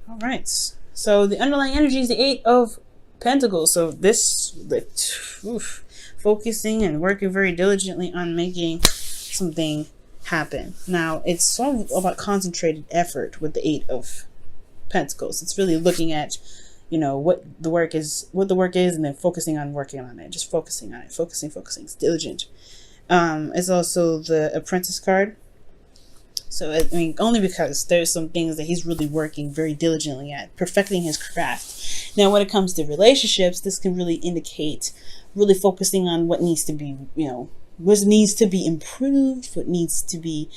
All right. So the underlying energy is the Eight of Pentacles. So this, focusing and working very diligently on making something happen. Now, it's all about concentrated effort with the Eight of Pentacles. It's really looking at, what the work is, and then focusing on working on it. Just focusing on it. Focusing. It's diligent. It's also the Apprentice card. So, I mean, only because there's some things that he's really working very diligently at, perfecting his craft. Now, when it comes to relationships, this can really indicate really focusing on what needs to be, what needs to be improved, what needs to be,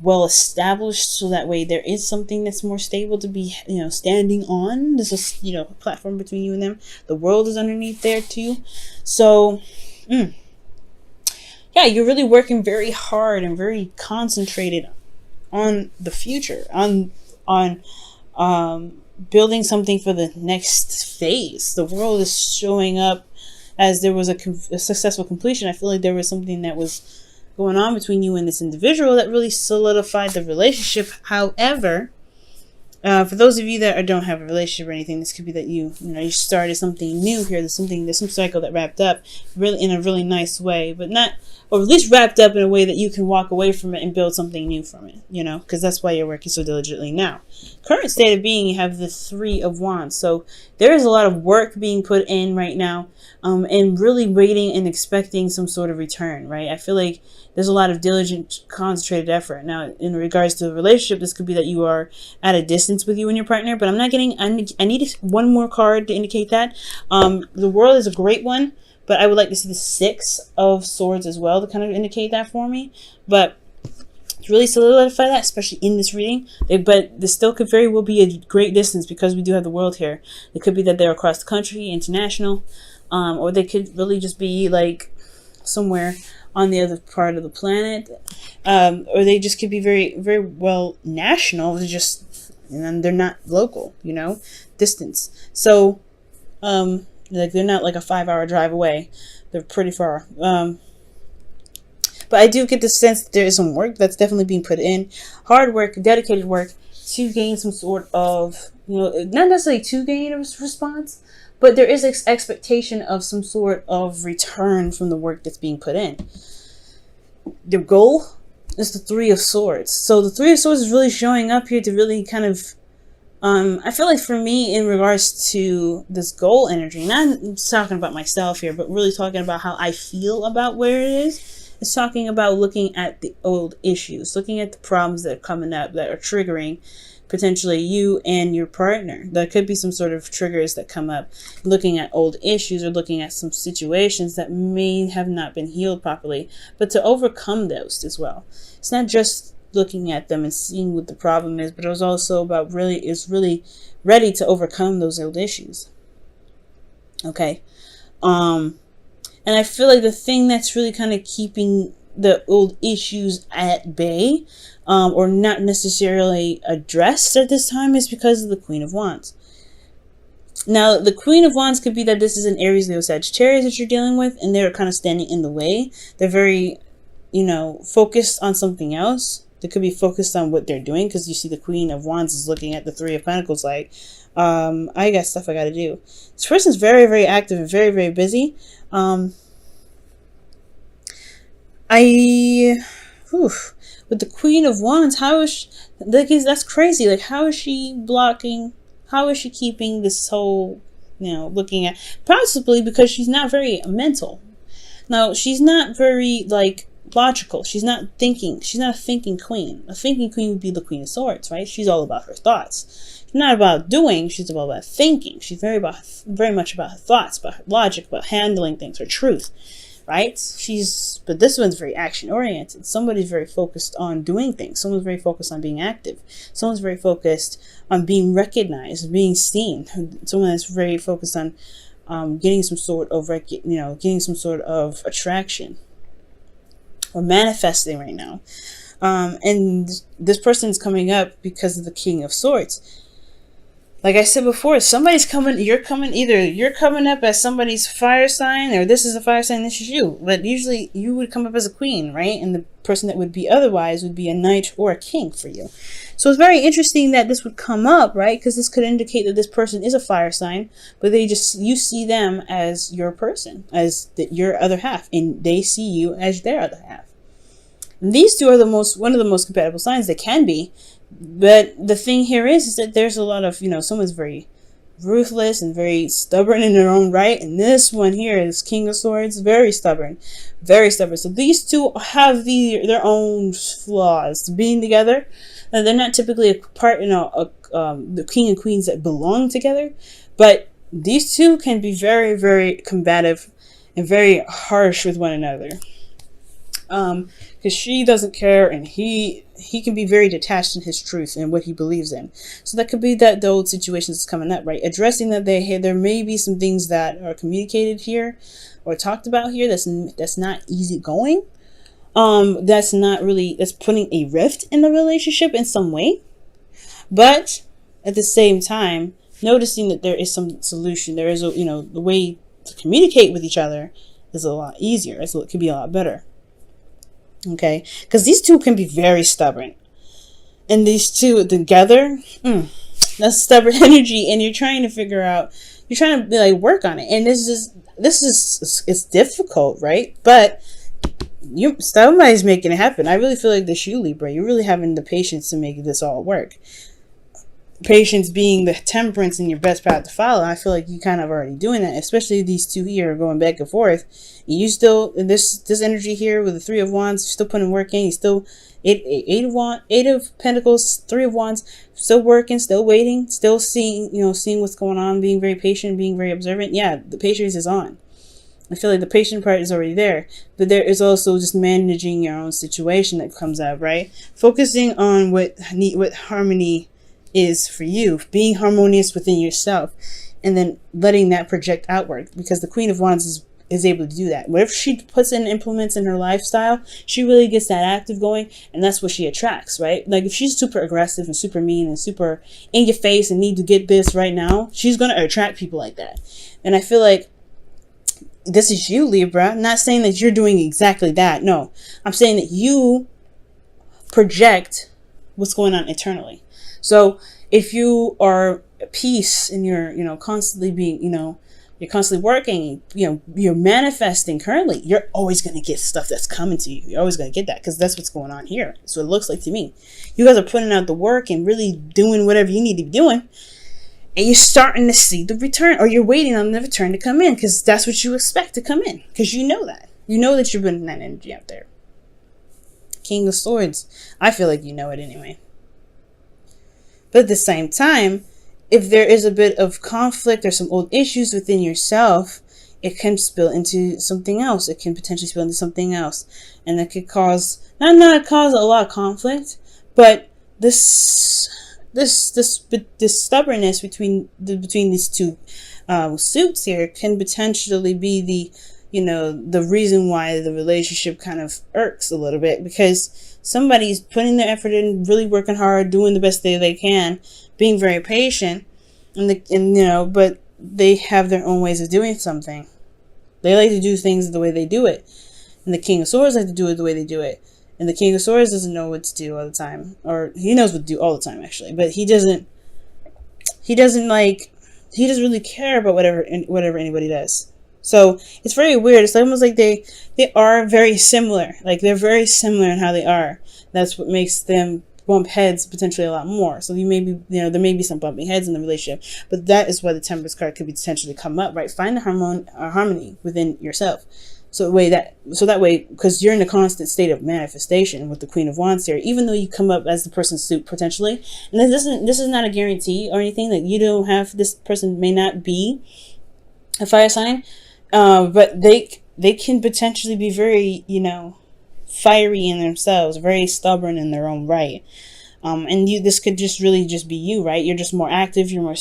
well established, so that way there is something that's more stable to be, standing on. This is, a platform between you and them. The world is underneath there too. So, yeah, you're really working very hard and very concentrated on the future, on building something for the next phase. The world is showing up as there was a successful completion. I feel like there was something that was going on between you and this individual that really solidified the relationship. However, for those of you that don't have a relationship or anything, this could be that you started something new here. There's some cycle that wrapped up really in a really nice way, but not, or at least wrapped up in a way that you can walk away from it and build something new from it, because that's why you're working so diligently now. Current state of being, you have the Three of Wands. So there is a lot of work being put in right now, and really waiting and expecting some sort of return, right? I feel like there's a lot of diligent, concentrated effort. Now, in regards to the relationship, this could be that you are at a distance with you and your partner, but I'm not getting, I need one more card to indicate that. The World is a great one, but I would like to see the Six of Swords as well to kind of indicate that for me. But to really solidify that, especially in this reading, but this still could very well be a great distance because we do have the World here. It could be that they're across the country, international, or they could really just be like somewhere on the other part of the planet, or they just could be very, very well national. And they're not local, distance. So, like they're not like a 5-hour drive away. They're pretty far. But I do get the sense that there is some work that's definitely being put in, hard work, dedicated work to gain some sort of, not necessarily to gain a response, but there is expectation of some sort of return from the work that's being put in. The goal is the Three of Swords. So the Three of Swords is really showing up here to really kind of, I feel like for me, in regards to this goal energy, not talking about myself here, but really talking about how I feel about where it is. It's talking about looking at the old issues, looking at the problems that are coming up that are triggering potentially you and your partner. There could be some sort of triggers that come up, looking at old issues or looking at some situations that may have not been healed properly, but to overcome those as well. It's not just looking at them and seeing what the problem is, but it was also about really ready to overcome those old issues. Okay. And I feel like the thing that's really kind of keeping the old issues at bay, or not necessarily addressed at this time, is because of the Queen of Wands. Now, the Queen of Wands could be that this is an Aries, Leo, Sagittarius that you're dealing with, and they're kind of standing in the way. They're very, focused on something else. They could be focused on what they're doing, because you see the Queen of Wands is looking at the Three of Pentacles like, I got stuff I got to do. This person's very, very active and very, very busy. With the Queen of Wands, how is she, that's crazy. Like, how is she blocking? How is she keeping this whole, looking at, possibly because she's not very mental. Now, she's not very, logical. She's not thinking. She's not a thinking queen. A thinking queen would be the Queen of Swords, right? She's all about her thoughts. She's not about doing. She's all about thinking. She's very much about her thoughts, about her logic, about handling things, her truth. Right? But this one's very action oriented. Somebody's very focused on doing things. Someone's very focused on being active. Someone's very focused on being recognized, being seen. Someone that's very focused on getting some sort of getting some sort of attraction or manifesting right now. And this person's coming up because of the King of Swords. Like I said before, somebody's coming, either you're coming up as somebody's fire sign, or this is a fire sign, this is you. But usually you would come up as a queen, right? And the person that would be otherwise would be a knight or a king for you. So it's very interesting that this would come up, right? Because this could indicate that this person is a fire sign, but you see them as your person, as your other half, and they see you as their other half. And these two are one of the most compatible signs they can be. But the thing here is that there's a lot of, someone's very ruthless and very stubborn in their own right, and this one here is King of Swords, very stubborn. So these two have their own flaws to being together. They're not typically a part, the king and queens that belong together, but these two can be very, very combative and very harsh with one another. Because she doesn't care, and he can be very detached in his truth and what he believes in. So that could be the old situation that's coming up, right? Addressing that there may be some things that are communicated here or talked about here that's not easy going. That's putting a rift in the relationship in some way. But at the same time, noticing that there is some solution. There is the way to communicate with each other is a lot easier. It could be a lot better. Okay, because these two can be very stubborn, and these two together, that's stubborn energy, and you're trying to work on it, and this is it's difficult, right? But somebody's making it happen. I really feel like this, you Libra, you're really having the patience to make this all work. Patience being the temperance in your best path to follow. I feel like you kind of already doing that, especially these two here are going back and forth. You still, this energy here with the Three of Wands, still putting work in. You still eight of Pentacles, Three of Wands, still working, still waiting, still seeing what's going on, being very patient, being very observant. Yeah, the patience is on. I feel like the patient part is already there, but there is also just managing your own situation that comes up, right? Focusing on what harmony is for you, being harmonious within yourself, and then letting that project outward, because the Queen of Wands is able to do that. Whatever she puts in, implements in her lifestyle, she really gets that active going, and that's what she attracts, right? Like if she's super aggressive and super mean and super in your face and need to get this right now, she's going to attract people like that. And I feel like this is you, Libra. I'm not saying that you're doing exactly that. No, I'm saying that you project what's going on internally. So if you are at peace and you're constantly being, you're constantly working, you're manifesting currently, you're always going to get stuff that's coming to you. You're always going to get that, because that's what's going on here. That's what it looks like to me. You guys are putting out the work and really doing whatever you need to be doing. And you're starting to see the return, or you're waiting on the return to come in, because that's what you expect to come in, because you know that. You know that you're putting that energy out there. King of Swords. I feel like you know it anyway. But at the same time, if there is a bit of conflict or some old issues within yourself, it can spill into something else. It can potentially spill into something else. And that could cause, not cause a lot of conflict, but this stubbornness between these two suits here can potentially be the reason why the relationship kind of irks a little bit, because somebody's putting their effort in, really working hard, doing the best they can, being very patient, but they have their own ways of doing something. They like to do things the way they do it, and the King of Swords like to do it the way they do it. And the King of Swords doesn't know what to do all the time, or he knows what to do all the time actually, but he doesn't really care about whatever anybody does. So it's very weird. It's almost like they are very similar. Like they're very similar in how they are. That's what makes them bump heads potentially a lot more. So there may be some bumping heads in the relationship, but that is why the Temperance card could be potentially come up, right? Find the harmony within yourself. So that way, because you're in a constant state of manifestation with the Queen of Wands here, even though you come up as the person's suit potentially, and this is not a guarantee or anything that you don't have. This person may not be a fire sign, but they can potentially be very, fiery in themselves, very stubborn in their own right. And this could just really just be you, right? You're just more active. You're more,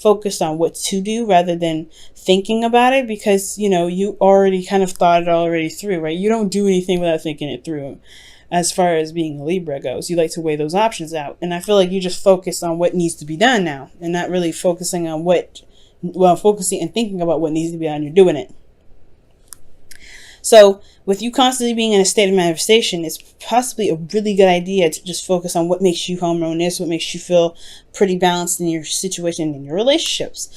focused on what to do rather than thinking about it, because, you already kind of thought it already through, right? You don't do anything without thinking it through. As far as being a Libra goes, you like to weigh those options out. And I feel like you just focus on what needs to be done now, and not really focusing on focusing and thinking about what needs to be done. You're doing it. So with you constantly being in a state of manifestation, it's possibly a really good idea to just focus on what makes you harmonious, what makes you feel pretty balanced in your situation, in your relationships.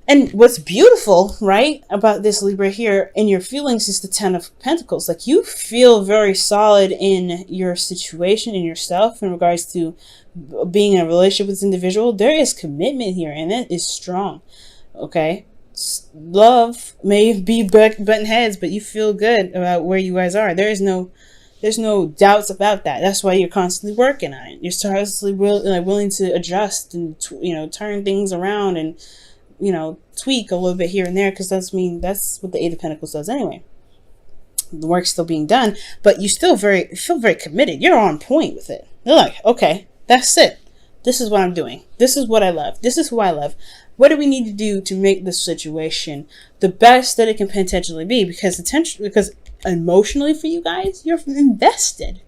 And what's beautiful, right, about this Libra here in your feelings is the Ten of Pentacles. Like, you feel very solid in your situation, in yourself, in regards to being in a relationship with this individual. There is commitment here, and it is strong. Okay? Love may be button heads, but you feel good about where you guys are. There's no doubts about that. That's why you're constantly working on it. You're constantly willing to adjust and turn things around and tweak a little bit here and there, because that's what the Eight of Pentacles does anyway. The work's still being done, but you still feel very committed. You're on point with it. You're like, okay, that's it. This is what I'm doing. This is what I love. This is who I love. What do we need to do to make this situation the best that it can potentially be? Because emotionally for you guys, you're invested.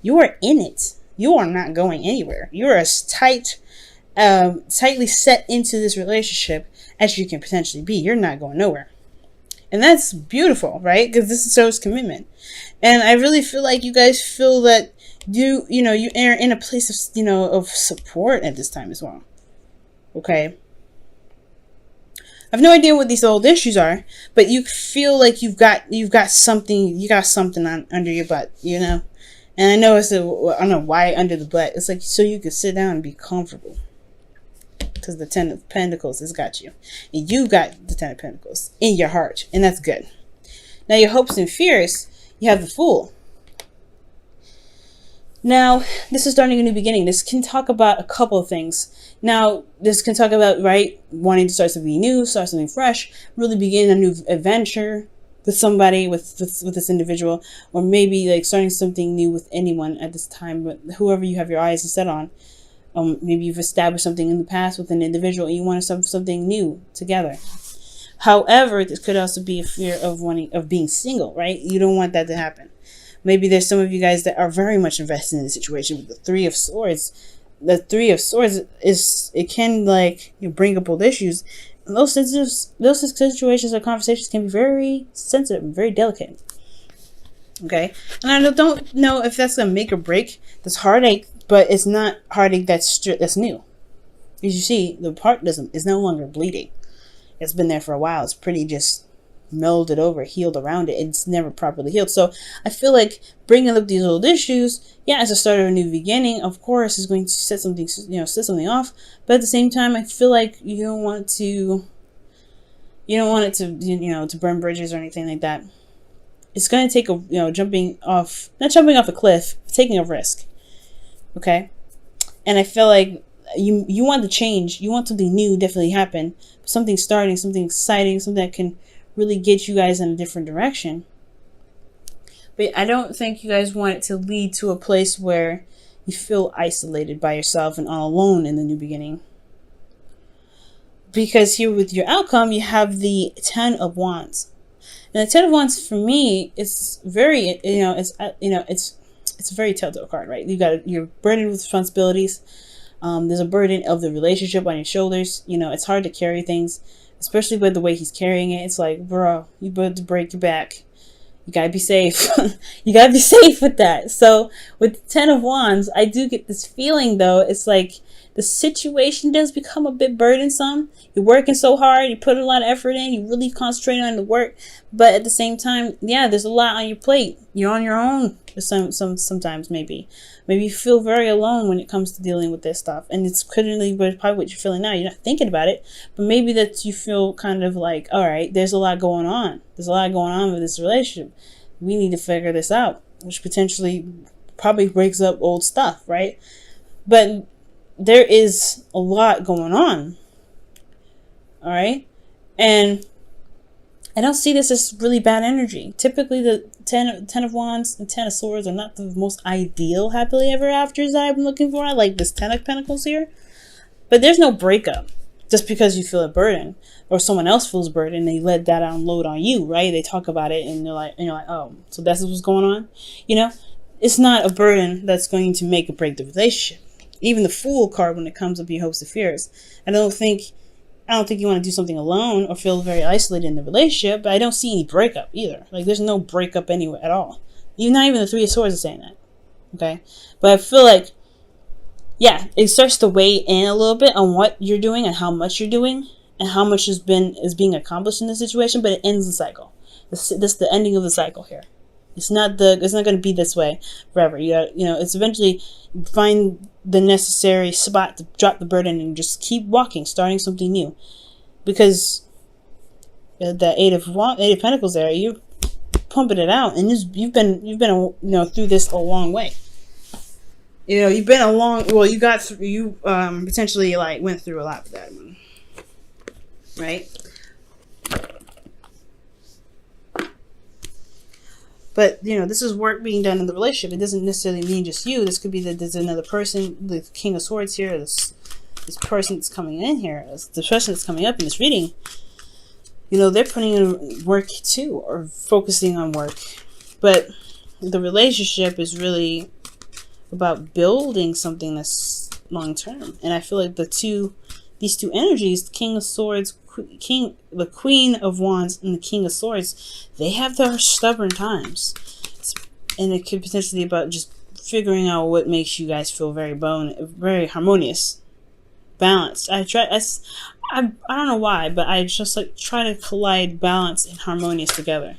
You are in it. You are not going anywhere. You are as tightly set into this relationship as you can potentially be. You're not going nowhere. And that's beautiful, right? Because this shows commitment. And I really feel like you guys feel that you are in a place of, of support at this time as well. Okay? I have no idea what these old issues are, but you feel like you've got something on under your butt, And I know I don't know why under the butt. It's like so you could sit down and be comfortable. Because the Ten of Pentacles has got you. And you got the Ten of Pentacles in your heart. And that's good. Now, your hopes and fears, you have the Fool. Now, this is starting a new beginning. This can talk about a couple of things. Now, this can talk about, right, wanting to start something new, start something fresh, really begin a new adventure with somebody, with this individual, or maybe like starting something new with anyone at this time, but whoever you have your eyes set on. Maybe you've established something in the past with an individual and you want to start something new together. However, this could also be a fear of being single, right? You don't want that to happen. Maybe there's some of you guys that are very much invested in the situation with the Three of Swords. The Three of Swords can bring up old issues. And those situations or conversations can be very sensitive and very delicate. Okay? And I don't know if that's going to make or break this heartache, but it's not heartache that's new. As you see, the part is no longer bleeding. It's been there for a while. It's pretty just melded over, healed around it. It's never properly healed. So I feel like bringing up these old issues, as a start of a new beginning, of course, is going to set something off. But at the same time, I feel like you don't want it to burn bridges or anything like that. It's going to take not jumping off a cliff, taking a risk. Okay? And I feel like you want the change. You want something new definitely happen. Something starting, something exciting, something that can really get you guys in a different direction. But I don't think you guys want it to lead to a place where you feel isolated by yourself and all alone in the new beginning. Because here with your outcome, you have the Ten of Wands. And the Ten of Wands for me is very, it's a very telltale card, right? You're burdened with responsibilities. There's a burden of the relationship on your shoulders. It's hard to carry things, especially by the way he's carrying it. It's like, bro, you better break your back. You gotta be safe. You gotta be safe with that. So with the Ten of Wands, I do get this feeling though. It's like the situation does become a bit burdensome. You're working so hard. You put a lot of effort in. You really concentrate on the work. But at the same time, there's a lot on your plate. You're on your own. Sometimes maybe you feel very alone when it comes to dealing with this stuff. And it's probably what you're feeling now. You're not thinking about it. But maybe that you feel kind of like, all right, there's a lot going on. There's a lot going on with this relationship. We need to figure this out. Which potentially probably breaks up old stuff, right? But there is a lot going on. All right? And I don't see this as really bad energy. Typically, the Ten of Wands and Ten of Swords are not the most ideal happily ever afters that I've been looking for. I like this Ten of Pentacles here. But there's no breakup just because you feel a burden or someone else feels burden and they let that unload on you, right? They talk about it and you're like, oh, so that's what's going on? It's not a burden that's going to make or break the relationship. Even the Fool card, when it comes up your hopes and fears, I don't think I don't think you want to do something alone or feel very isolated in the relationship, but I don't see any breakup either. Like, there's no breakup anywhere at all. Not even the Three of Swords is saying that. Okay? But I feel like, yeah, it starts to weigh in a little bit on what you're doing and how much you're doing and how much is being accomplished in the situation, but it ends the cycle. This is the ending of the cycle here. It's not going to be this way forever. It's eventually find the necessary spot to drop the burden and just keep walking, starting something new. Because the Eight of Pentacles there, you're pumping it out, and you've been through this a long way. You've been a long. Well, you got through. You potentially went through a lot with that one, right? But, this is work being done in the relationship. It doesn't necessarily mean just you. This could be that there's another person, the King of Swords here, this person that's coming in here, the person that's coming up in this reading, they're putting in work too, or focusing on work. But the relationship is really about building something that's long-term. And I feel like these two energies, the King of Swords, the Queen of Wands, and the King of Swords, they have their stubborn times, and it could potentially be about just figuring out what makes you guys feel very harmonious, balanced. I don't know why, but I just try to collide balance and harmonious together.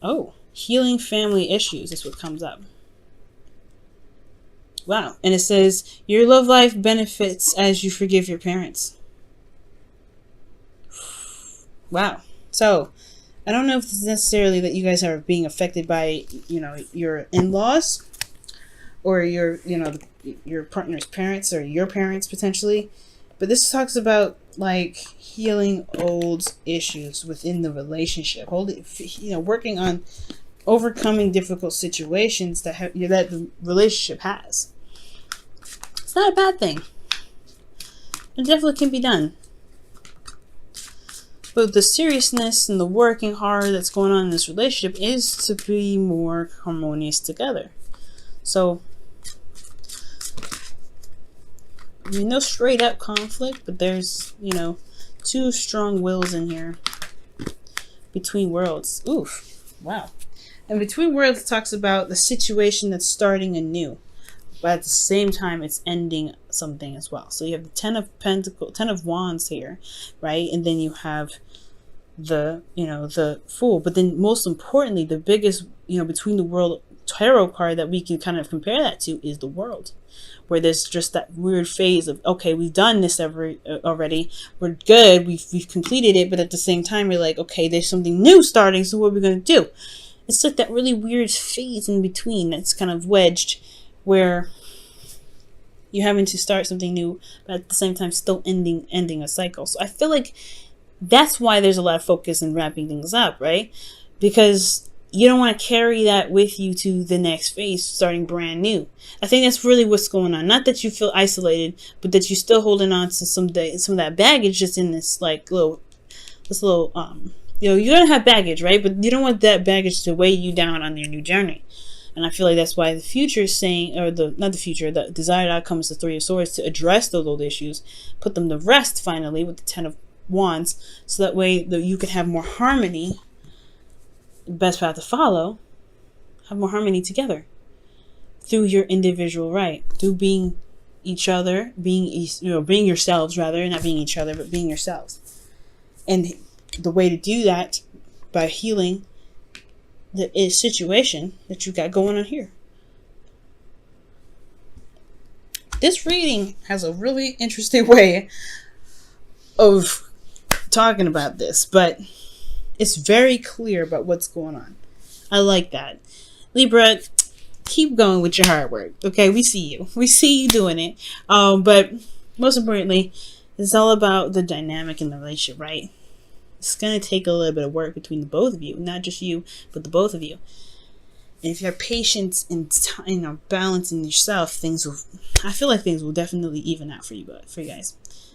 Oh, healing family issues is what comes up. Wow, and it says your love life benefits as you forgive your parents. Wow. So, I don't know if it's necessarily that you guys are being affected by, your in-laws or your partner's parents or your parents potentially. But this talks about healing old issues within the relationship. Working on overcoming difficult situations that the relationship has. It's not a bad thing. It definitely can be done. But the seriousness and the working hard that's going on in this relationship is to be more harmonious together. So, no straight up conflict, but there's, two strong wills in here. Between Worlds. Oof. Wow. And Between Worlds talks about the situation that's starting anew. But at the same time, it's ending something as well. So you have the Ten of Wands here, right? And then you have the Fool. But then most importantly, the biggest, Between the World tarot card that we can kind of compare that to is the World. Where there's just that weird phase of, okay, we've done this already. We're good. We've completed it. But at the same time, we're like, okay, there's something new starting. So what are we going to do? It's like that really weird phase in between that's kind of wedged, where you're having to start something new, but at the same time still ending a cycle. So I feel like that's why there's a lot of focus in wrapping things up, right? Because you don't want to carry that with you to the next phase, starting brand new. I think that's really what's going on. Not that you feel isolated, but that you're still holding on to some of that baggage just in this little you're gonna have baggage, right? But you don't want that baggage to weigh you down on your new journey. And I feel like that's why the future is saying, or the desired outcome is the Three of Swords, to address those old issues, put them to rest finally with the Ten of Wands, so that way you can have more harmony. The best path to follow, have more harmony together through your individual right, through being each other, being yourselves rather, not being each other, but being yourselves. And the way to do that by healing the situation that you got going on here. This reading has a really interesting way of talking about this, but it's very clear about what's going on. I like that. Libra, keep going with your hard work. Okay, we see you. We see you doing it. But most importantly, it's all about the dynamic in the relationship, right? It's going to take a little bit of work between the both of you. Not just you, but the both of you. And if you have patience and balance in yourself, I feel like things will definitely even out for you guys.